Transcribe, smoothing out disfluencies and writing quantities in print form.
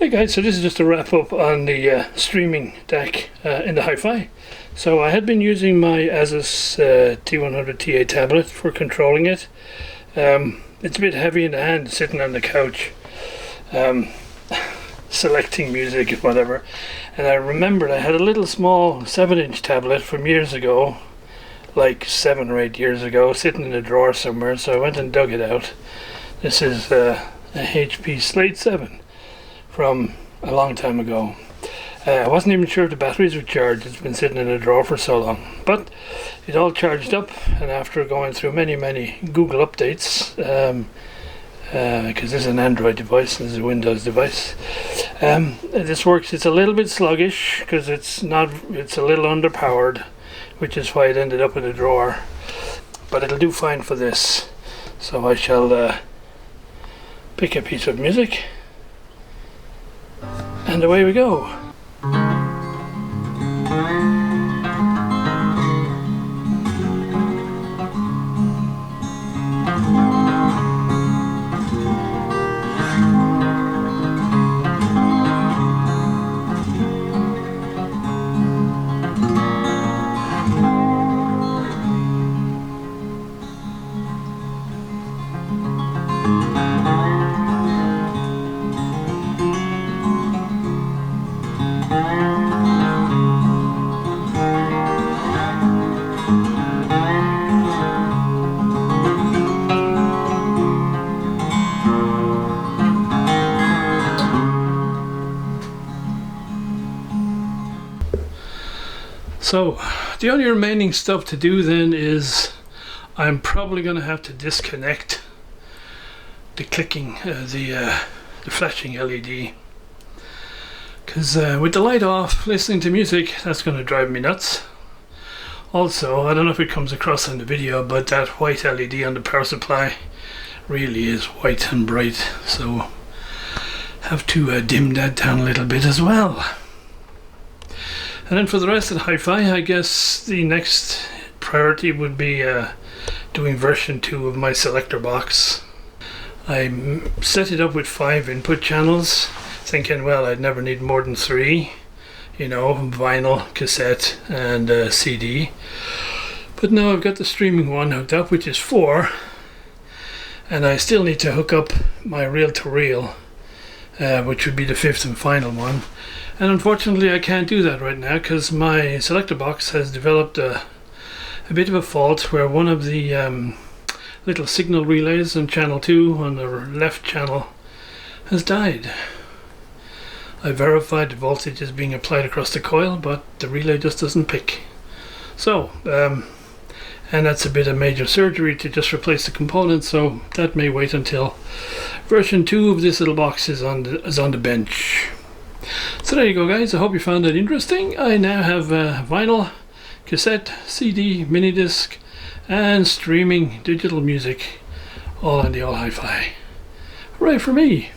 Hey guys, so this is just a wrap up on the streaming DAC in the HiFi. So I had been using my Asus T100 TA tablet for controlling it. It's a bit heavy in the hand sitting on the couch, selecting music and whatever. And I remembered I had a little small 7-inch tablet from years ago, like 7 or 8 years ago, sitting in a drawer somewhere, so I went and dug it out. This is a HP Slate 7 from a long time ago. I wasn't even sure if the batteries were charged. It's been sitting in a drawer for so long, but it all charged up, and after going through many Google updates, because this is an Android device and this is a Windows device, this works. It's a little bit sluggish because it's a little underpowered, which is why it ended up in a drawer, but it'll do fine for this. So I shall pick a piece of music and away we go. So the only remaining stuff to do then is I'm probably going to have to disconnect the clicking, the flashing LED, because with the light off, listening to music, that's going to drive me nuts. Also, I don't know if it comes across in the video, but that white LED on the power supply really is white and bright, so have to dim that down a little bit as well. And then for the rest of the HiFi, I guess the next priority would be doing version 2 of my selector box. I set it up with 5 input channels, thinking, well, I'd never need more than 3, you know, vinyl, cassette, and CD. But now I've got the streaming one hooked up, which is 4, and I still need to hook up my reel-to-reel, which would be the 5th and final one. And unfortunately I can't do that right now because my selector box has developed a bit of a fault where one of the little signal relays on channel 2 on the left channel has died. I verified the voltage is being applied across the coil, but the relay just doesn't pick. So, and that's a bit of major surgery to just replace the components, so that may wait until version 2 of this little box is on the bench. So there you go guys, I hope you found that interesting. I now have vinyl, cassette, CD, mini disc and streaming digital music all on the old HiFi. Hooray for me!